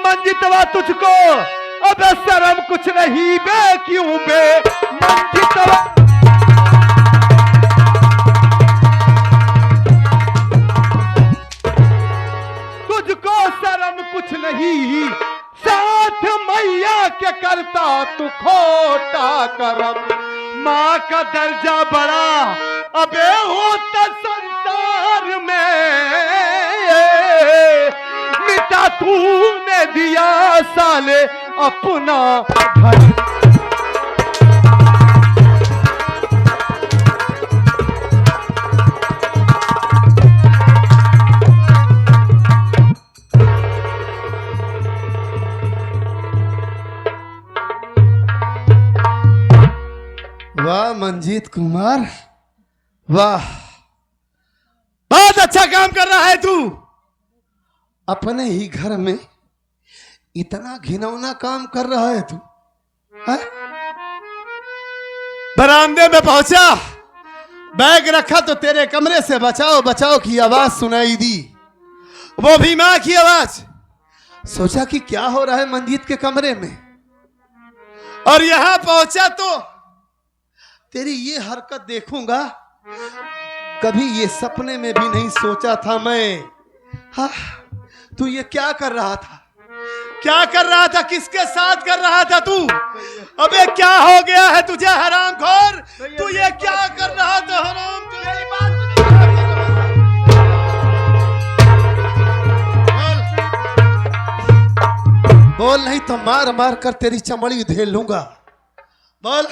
मंजितवा तुझको अब शर्म कुछ नहीं बे, क्यों बे मंजितवा। तुझको शर्म कुछ नहीं, साथ मैया के करता तू खोटा करम। माँ का दर्जा बड़ा अबे होता संसार में, मिटा तूने दिया साले अपना घर। वाह मंजीत कुमार, वाह, बहुत अच्छा काम कर रहा है तू। अपने ही घर में इतना घिनौना काम कर रहा है तू। बरामदे में पहुंचा, बैग रखा तो तेरे कमरे से बचाओ बचाओ की आवाज सुनाई दी, वो भी मां की आवाज। सोचा कि क्या हो रहा है मंजीत के कमरे में, और यहां पहुंचा तो तेरी ये हरकत देखूंगा, कभी ये सपने में भी नहीं सोचा था मैं। हाँ, तू ये क्या कर रहा था, क्या कर रहा था, किसके साथ कर रहा था तू? अबे क्या हो गया है तुझे हरामखोर, तू ये क्या कर रहा था हराम? बोल नहीं तो मार मार कर तेरी चमड़ी धेल लूंगा। बोल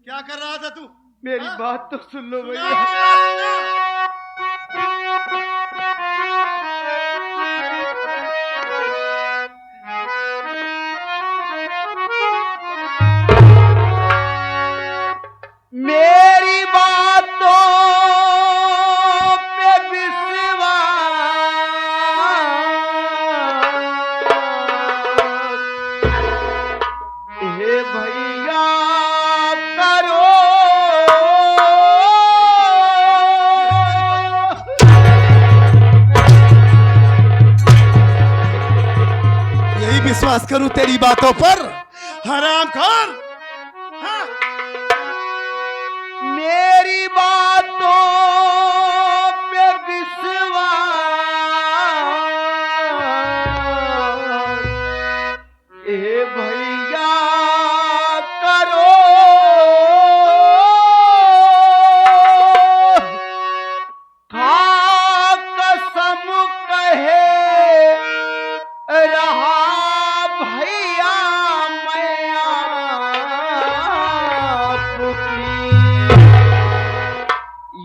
क्या कर रहा था तू? मेरी बात तो सुन लो भैया। मेरी बातों पे विश्वास हे भैया करो। यही विश्वास करूं तेरी बातों पर हरामखोर। हाँ। मेरी बातों पे विश्वास ए भैया करो। खा कसम कहे रहा भैया मैं आपकी,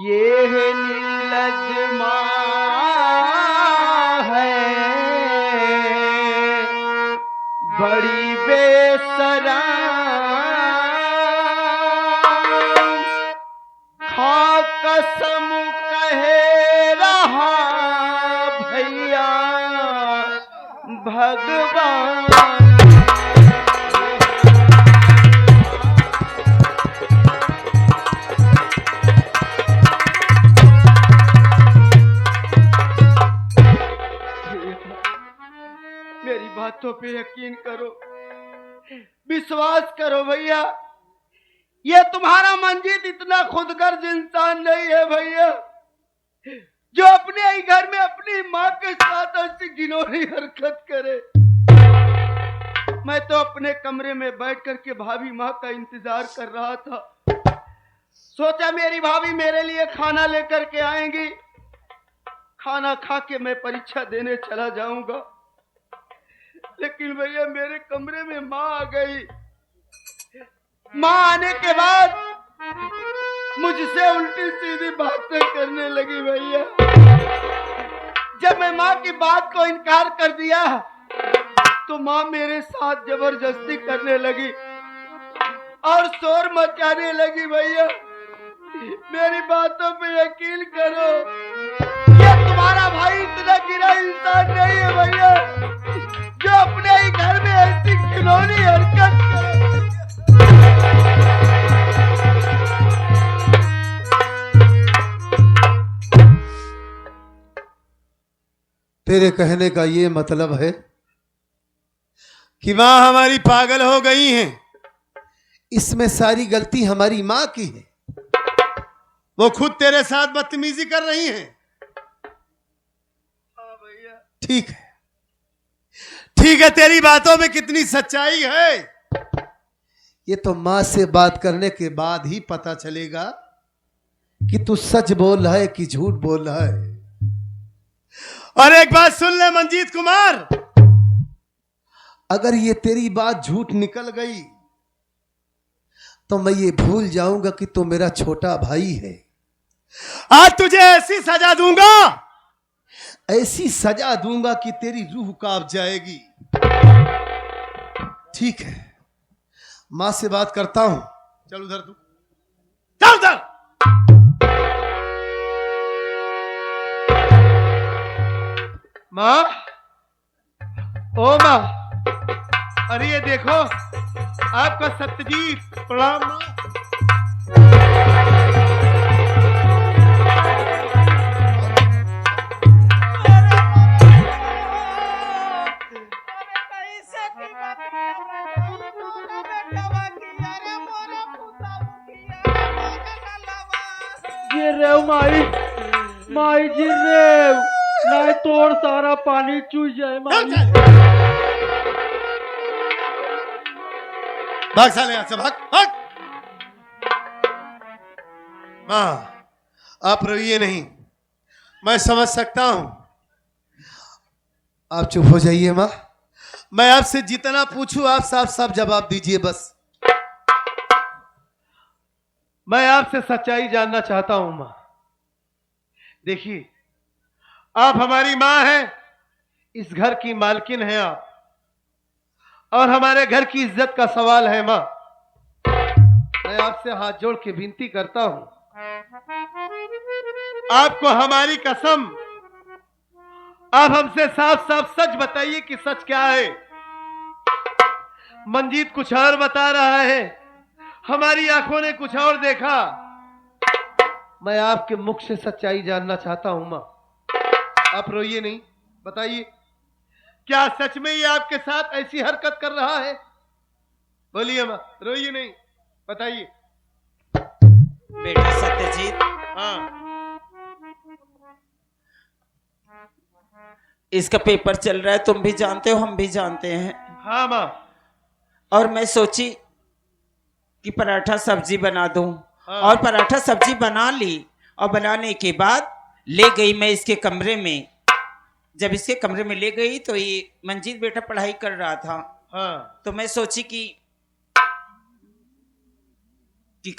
ये निर्लज माँ है बड़ी बेशरम। खा कसम कहे रहा भैया भगवान। मेरी बातों पे यकीन करो, विश्वास करो भैया। ये तुम्हारा मंजीत इतना खुदगर्ज इंसान नहीं है भैया, जो अपने ही घर में अपनी माँ के साथ ऐसी घिनौनी हरकत करे। मैं तो अपने कमरे में बैठ करके भाभी माँ का इंतजार कर रहा था। सोचा मेरी भाभी मेरे लिए खाना लेकर के आएंगी, खाना खा के मैं परीक्षा देने चला जाऊंगा। लेकिन भैया मेरे कमरे में माँ आ गई। माँ आने के बाद मुझसे उल्टी सीधी बातें करने लगी भैया। जब मैं माँ की बात को इनकार कर दिया तो माँ मेरे साथ जबरदस्ती करने लगी और शोर मचाने लगी। भैया मेरी बातों पे यकीन करो, ये तुम्हारा भाई इतना गिरा इंसान नहीं है भैया, जो अपने ही घर में ऐसी घिनौनी हरकत करे। तेरे कहने का ये मतलब है कि माँ हमारी पागल हो गई हैं, इसमें सारी गलती हमारी माँ की है। वो खुद तेरे साथ बदतमीजी कर रही हैं। हाँ भैया। ठीक है, ठीक है, तेरी बातों में कितनी सच्चाई है ये तो माँ से बात करने के बाद ही पता चलेगा कि तू सच बोल रहा है कि झूठ बोल रहा है। और एक बात सुन ले मंजीत कुमार, अगर ये तेरी बात झूठ निकल गई तो मैं ये भूल जाऊंगा कि तू मेरा छोटा भाई है। आज तुझे ऐसी सजा दूंगा, ऐसी सजा दूंगा कि तेरी रूह कांप जाएगी। ठीक है, मां से बात करता हूं। चल उधर, तू चल उधर। माँ, ओ माँ, अरे ये देखो आपका सत्यजीत। प्रणाम मां। गिर रहे हो माई, माई गिर रहे हो, नहीं तोड़ सारा पानी चूस जाए माई। भाग साले यहां से, भाग भाग। मां आप रोइए नहीं, मैं समझ सकता हूं। आप चुप हो जाइए मां, मैं आपसे जितना पूछूं आप साफ साफ जवाब दीजिए बस। मैं आपसे सच्चाई जानना चाहता हूं मां। देखिए, आप हमारी मां हैं, इस घर की मालकिन हैं आप, और हमारे घर की इज्जत का सवाल है मां। मैं आपसे हाथ जोड़ के विनती करता हूं, आपको हमारी कसम, आप हमसे साफ साफ सच बताइए कि सच क्या है। मंजीत कुछ और बता रहा है, हमारी आंखों ने कुछ और देखा। मैं आपके मुख से सच्चाई जानना चाहता हूं मां। आप रोइए नहीं, बताइए क्या सच में ये आपके साथ ऐसी हरकत कर रहा है? बोलिए मां, रोइए नहीं, बताइए। बेटा सत्यजीत, हाँ, इसका पेपर चल रहा है, तुम भी जानते हो, हम भी जानते हैं। हाँ मां। और मैं सोची कि पराठा सब्जी बना दूं, हाँ। और पराठा सब्जी बना ली, और बनाने के बाद ले गई मैं इसके कमरे में। जब इसके कमरे में ले गई तो ये मंजीत बेटा पढ़ाई कर रहा था। हाँ। तो मैं सोची कि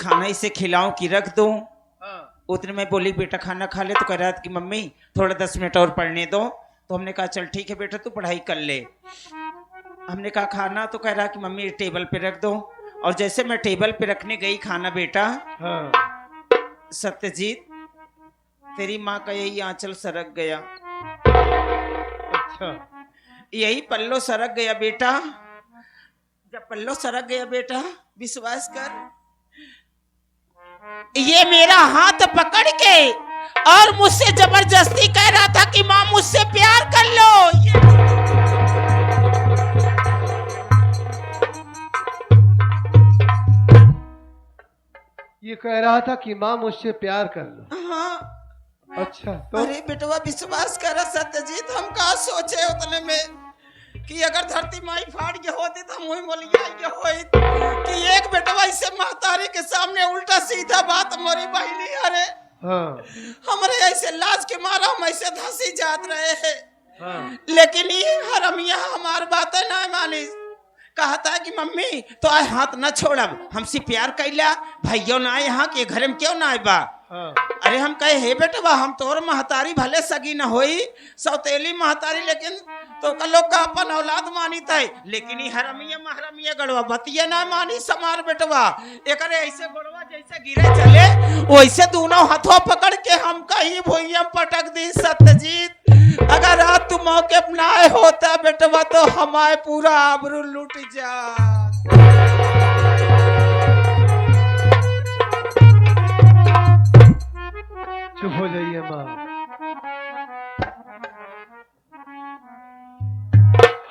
खाना इसे खिलाऊं कि रख दूं। हाँ। उतने में बोली बेटा खाना खा ले, तो कह रहा था कि मम्मी थोड़ा 10 मिनट और पढ़ने दो। तो हमने कहा चल ठीक है बेटा, तू पढ़ाई कर ले। हमने कहा खाना, तो कह रहा कि मम्मी टेबल पे रख दो। और जैसे मैं टेबल पे रखने गई खाना बेटा, हाँ। सत्यजीत तेरी माँ का यही आंचल सरक गया। अच्छा। यही पल्लो सरक गया बेटा। जब पल्लो सरक गया बेटा, विश्वास कर, ये मेरा हाथ पकड़ के और मुझसे जबरदस्ती कह रहा था कि माँ मुझसे प्यार कर लो। ये कह रहा था कि माँ मुझसे प्यार कर लो। हाँ। अच्छा, तो अरे बेटवा विश्वास कर सत्यजीत, हम कहा सोचे उतने में कि अगर धरती माई फाड़ के होती तो मुँह बोलिया ये होई कि एक बेटवा इसे महतारी के सामने उल्टा सीधा बात मोरी बहली। अरे हाँ। हमारे ऐसे लाज के मारा हम ऐसे धंसी जात रहे हैं। हाँ। लेकिन ये हरमिया हमार बातें ना मानी। कहता है कि मम्मी तो आए हाथ न छोड़ब, हमसे प्यार कैला, भैया ना आए यहाँ के घर में क्यों ना आए बा। हाँ। अरे हम कहे हे बेटवा, हम तोर महतारी भले सगी न होई, सौतेली महतारी, लेकिन तो का लोग का अपन औलाद मानी थे। लेकिन ये हरमिया महरमिया गड़वा बतिया ना मानी समार बेटवा। एकरे ऐसे गड़वा जैसे गिरे चले वैसे दोनों हाथों पकड़ के हम कहीं भुइया पटक दी। सत्यजीत अगर आज तू मौके अपनाए होता बेटवा तो हमारे पूरा आबरू लूट जा। चुप हो जाइए माँ।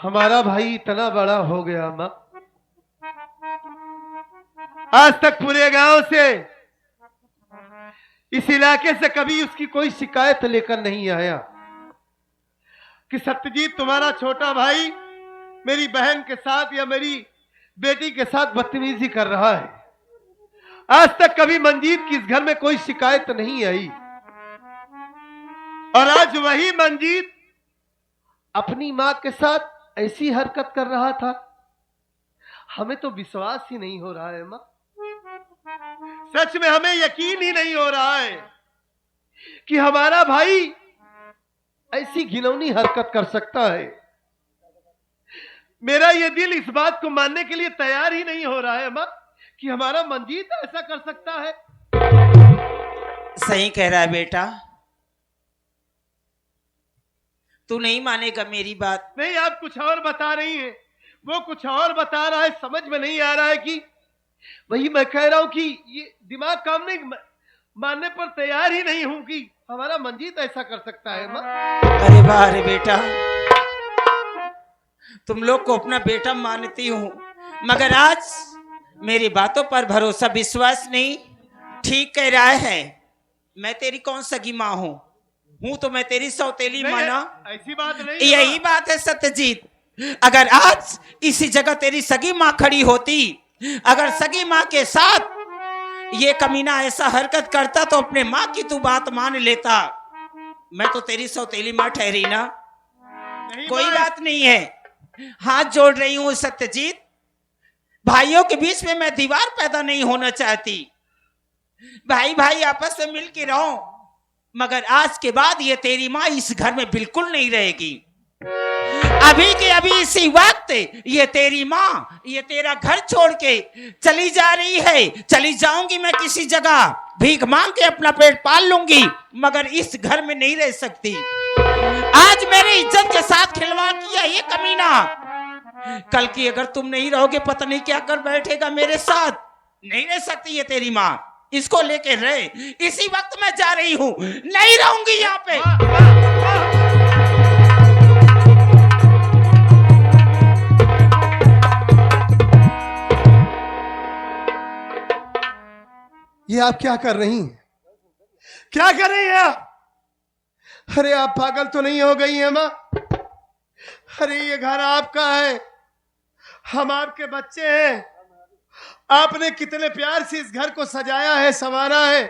हमारा भाई इतना बड़ा हो गया माँ, आज तक पूरे गांव से, इस इलाके से कभी उसकी कोई शिकायत लेकर नहीं आया कि सत्यजीत तुम्हारा छोटा भाई मेरी बहन के साथ या मेरी बेटी के साथ बदतमीजी कर रहा है। आज तक कभी मंजीत की इस घर में कोई शिकायत नहीं आई, और आज वही मंजीत अपनी मां के साथ ऐसी हरकत कर रहा था। हमें तो विश्वास ही नहीं हो रहा है मां, सच में हमें यकीन ही नहीं हो रहा है कि हमारा भाई ऐसी घिनौनी हरकत कर सकता है। मेरा ये दिल इस बात को मानने के लिए तैयार ही नहीं हो रहा है मां कि हमारा मंजीत ऐसा कर सकता है। सही कह रहा है बेटा, तू नहीं मानेगा मेरी बात। नहीं, आप कुछ और बता रही हैं, वो कुछ और बता रहा है, समझ में नहीं आ रहा है कि वही मैं कह रहा हूं कि ये दिमाग काम नहीं, मानने पर तैयार ही नहीं हूं कि हमारा मंजीत ऐसा कर सकता है मां। अरे वाह रे बेटा, तुम लोग को अपना बेटा मानती हूं, मगर आज मेरी बातों पर भरोसा विश्वास नहीं। ठीक कह रहा है, मैं तेरी कौन सगी माँ हूं तो मैं तेरी सौतेली माँ ना। ऐसी बात नहीं, यही बात है सत्यजीत। अगर आज इसी जगह तेरी सगी माँ खड़ी होती, अगर सगी माँ के साथ ये कमीना ऐसा हरकत करता तो अपने माँ की तू बात मान लेता। मैं तो तेरी सौतेली माँ ठहरी ना। कोई बात नहीं है, हाथ जोड़ रही हूं सत्यजीत। भाइयों के बीच में मैं दीवार पैदा नहीं होना चाहती, भाई भाई आपस में मिल के रहो, मगर आज के बाद ये तेरी माँ इस घर में बिल्कुल नहीं रहेगी। अभी के अभी इसी वक्त ये तेरी माँ ये तेरा घर छोड़ के चली जा रही है। चली जाऊंगी मैं किसी जगह, भीख मांग के अपना पेट पाल लूंगी, मगर इस घर में नहीं रह सकती। आज मेरी इज्जत के साथ खिलवाड़ किया ये कमीना, कल की अगर तुम नहीं रहोगे पता नहीं क्या कर बैठेगा मेरे साथ। नहीं रह सकती ये तेरी माँ, इसको लेके रहे। इसी वक्त मैं जा रही हूं, नहीं रहूंगी यहाँ पे। ये आप क्या कर रही हैं? क्या कर रही हैं आप? अरे आप पागल तो नहीं हो गई हैं माँ? अरे ये घर आपका है, हम आपके बच्चे हैं। आपने कितने प्यार से इस घर को सजाया है, संवारा है,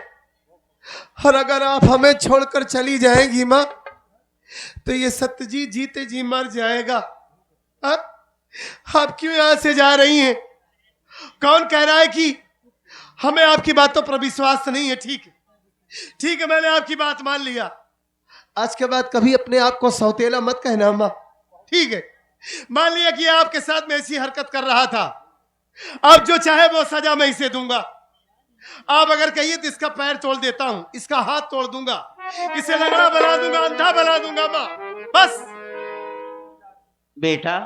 और अगर आप हमें छोड़कर चली जाएंगी माँ तो ये सत्यजीत जीते जी मर जाएगा। आप क्यों यहां से जा रही हैं? कौन कह रहा है कि हमें आपकी बातों पर विश्वास नहीं है? ठीक है, ठीक है, मैंने आपकी बात मान लिया। आज के बाद कभी अपने आप को सौतेला मत कहना माँ, ठीक है? मान लिया कि आपके साथ मैं ऐसी हरकत कर रहा था, अब जो चाहे वो सजा मैं इसे दूंगा। आप अगर कहिए तो इसका पैर तोड़ देता हूं, इसका हाथ तोड़ दूंगा, इसे लंगड़ा बना दूंगा, अंधा बना दूंगा माँ, बस। बेटा,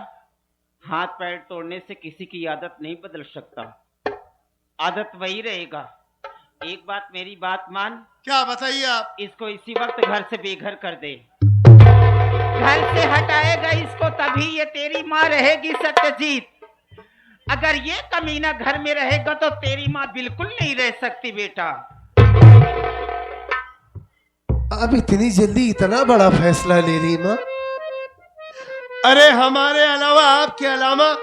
हाथ पैर तोड़ने से किसी की आदत नहीं बदल सकता, आदत वही रहेगा। एक बात मेरी बात मान। क्या बताइए आप? इसको इसी वक्त घर से बेघर कर दे। घर से हटाएगा इसको तभी ये तेरी माँ रहेगी सत्यजीत। अगर ये कमीना घर में रहेगा तो तेरी माँ बिल्कुल नहीं रह सकती बेटा। अब इतनी जल्दी इतना बड़ा फैसला ले ली माँ? अरे हमारे अलावा, आपके अलावा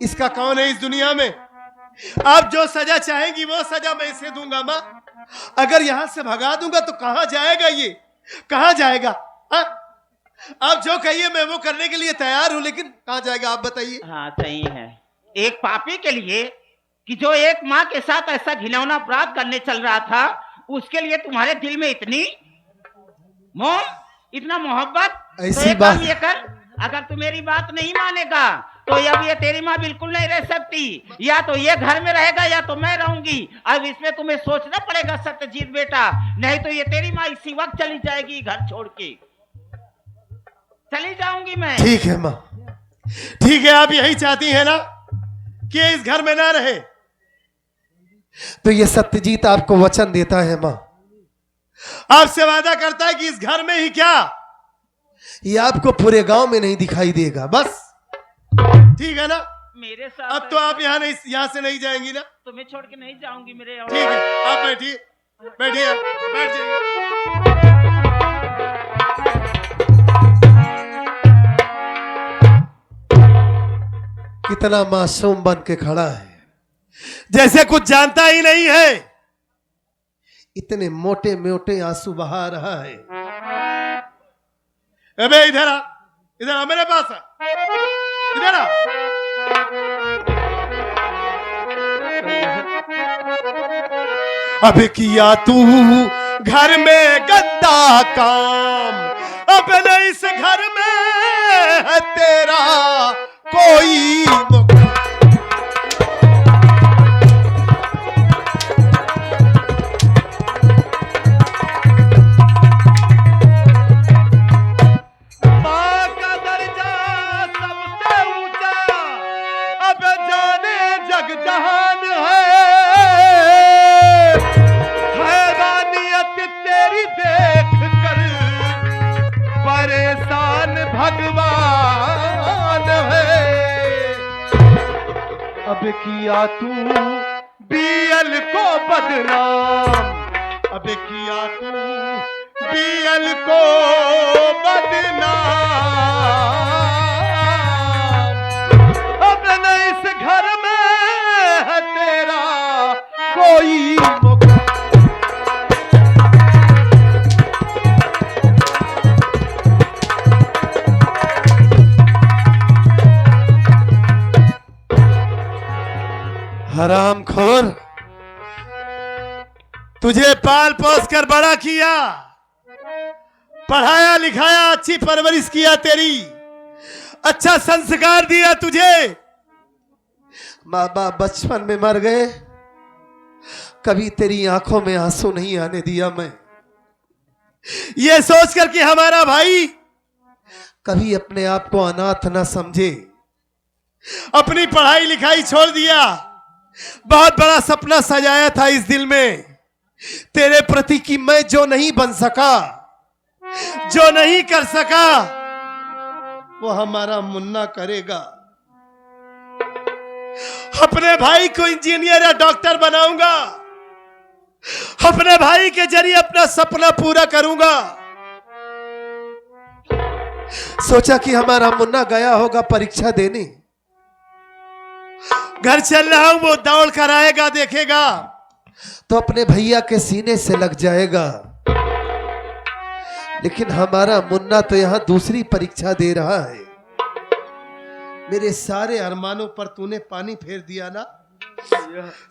इसका कौन है इस दुनिया में? आप जो सजा चाहेंगी वो सजा मैं इसे दूंगा माँ। अगर यहां से भगा दूंगा तो कहां जाएगा ये? कहां जाएगा? आप जो कहिए मैं वो करने के लिए तैयार हूं, लेकिन कहां जाएगा आप बताइए। हाँ सही है, एक पापी के लिए कि जो एक माँ के साथ ऐसा घिनौना अपराध करने चल रहा था, उसके लिए तुम्हारे दिल में इतनी मोह, इतना मोहब्बत। ऐसी तो एक बात काम ये कर, अगर तू मेरी बात नहीं मानेगा तो अब ये तेरी माँ बिल्कुल नहीं रह सकती। या तो ये घर में रहेगा या तो मैं रहूंगी। अब इसमें तुम्हें सोचना पड़ेगा सत्यजीत बेटा, नहीं तो ये तेरी माँ इसी वक्त चली जाएगी घर छोड़ के। चली जाऊंगी मैं। ठीक है माँ, ठीक है, आप यही चाहती हैं ना कि इस घर में ना रहे? तो ये सत्यजीत आपको वचन देता है माँ, आपसे वादा करता है कि इस घर में ही क्या, ये आपको पूरे गांव में नहीं दिखाई देगा। बस ठीक है ना? मेरे साथ अब तो आप यहाँ से नहीं जाएंगी ना? तुम्हें छोड़ के नहीं जाऊंगी मेरे और ठीक है, आप बैठिए, बैठिए, बैठ जाइए। कितना मासूम बन के खड़ा है, जैसे कुछ जानता ही नहीं है। इतने मोटे मोटे आंसू बहा रहा है। अबे इधर आ, इधर आ, मेरे पास आ, इधर आ। अब किया तू घर में गंदा काम, अब नहीं इस घर में है तेरा कोई मुकाम। मां का दर्जा सबसे ऊंचा, अब जाने जग जहान हैवानियत तेरी देख कर परेशान भगवान है। अब किया तू बीएल को बदनाम, अब किया तू बीएल को बदनाम, अब न इस घर में है तेरा कोई मुकाम। हरामखोर, तुझे पाल पोस कर बड़ा किया, पढ़ाया लिखाया, अच्छी परवरिश किया, तेरी अच्छा संस्कार दिया तुझे। माँ बाप बचपन में मर गए, कभी तेरी आंखों में आंसू नहीं आने दिया मैं, ये सोचकर कि हमारा भाई कभी अपने आप को अनाथ ना समझे। अपनी पढ़ाई लिखाई छोड़ दिया, बहुत बड़ा सपना सजाया था इस दिल में तेरे प्रति कि मैं जो नहीं बन सका, जो नहीं कर सका, वो हमारा मुन्ना करेगा। अपने भाई को इंजीनियर या डॉक्टर बनाऊंगा, अपने भाई के जरिए अपना सपना पूरा करूंगा। सोचा कि हमारा मुन्ना गया होगा परीक्षा देने, घर चल रहा हूं, वो दौड़ कर आएगा, देखेगा तो अपने भैया के सीने से लग जाएगा। लेकिन हमारा मुन्ना तो यहां दूसरी परीक्षा दे रहा है। मेरे सारे अरमानों पर तूने पानी फेर दिया ना,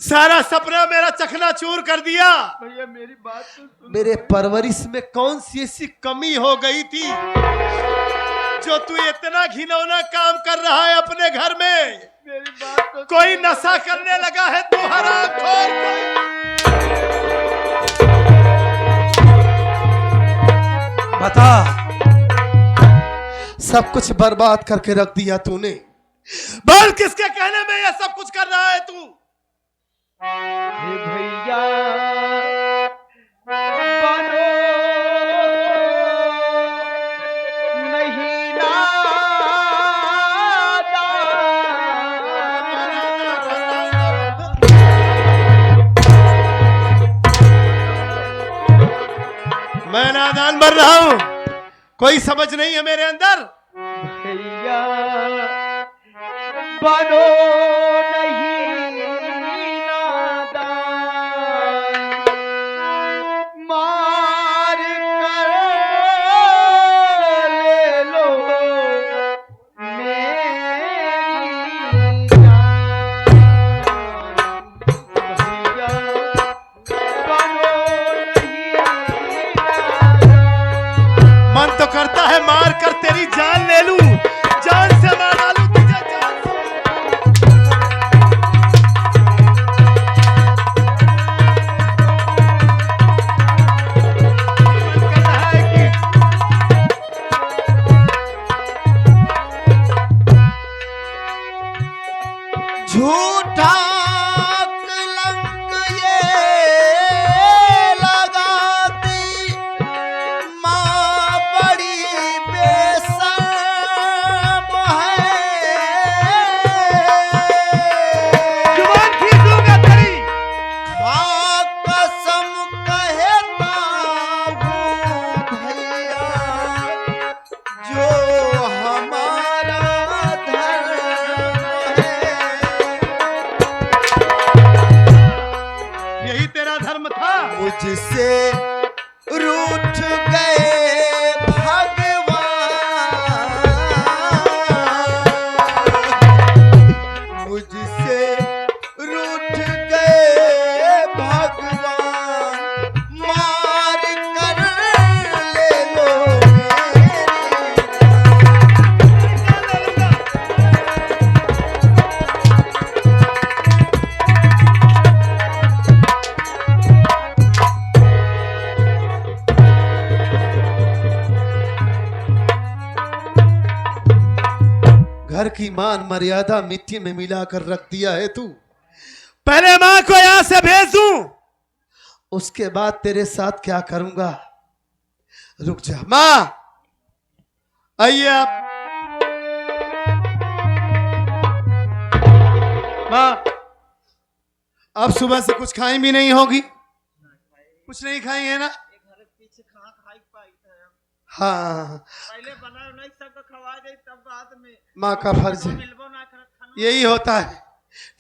सारा सपना मेरा चकनाचूर कर दिया। भैया मेरी बात तो सुन। मेरे परवरिश में कौन सी ऐसी कमी हो गई थी जो तू इतना घिनौना काम कर रहा है अपने घर में? मेरी बात तो कोई नशा करने लगा है तू, हरामखोर कोई। बता, सब कुछ बर्बाद करके रख दिया तूने। बोल, किसके कहने में ये सब कुछ कर रहा है तू? हे भैया बनो नहीं मैं नादान बन रहा हूं, कोई समझ नहीं है मेरे अंदर। भैया बनो नहीं नादान, मार कर ले लो मेरी जान। भैया बनो नहीं नादान। मन तो करता है मार कर तेरी जान ले लूं, जान से मार डालूं तुझे, जान से। मन कर रहा है कि झूठा कलंक ये लगाती माँ बड़ी बेशर्म है। मुझसे रूठ गए भगवान, मुझसे रूठ गए भगवान, मार कर ले लो घर की मान मर्यादा मिट्टी में मिलाकर रख दिया है तू। पहले मां को यहां से भेज दूं, उसके बाद तेरे साथ क्या करूंगा। रुक जा मां, आइए आप। मां अब सुबह से कुछ खाई भी नहीं होगी, कुछ नहीं खाई है ना? हाँ पहले बना नहीं सब खवा दे तब बाद में माँ का फर्ज है, यही होता है।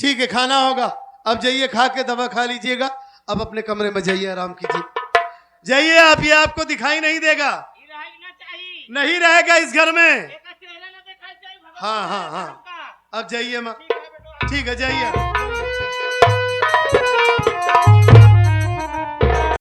ठीक है खाना होगा, अब जाइए खा के दवा खा लीजिएगा। अब अपने कमरे में जाइए, आराम कीजिए, जाइए आप। ये आपको दिखाई नहीं देगा, नहीं रहेगा इस घर में। हाँ हाँ हाँ अब जाइए माँ, ठीक है जाइए।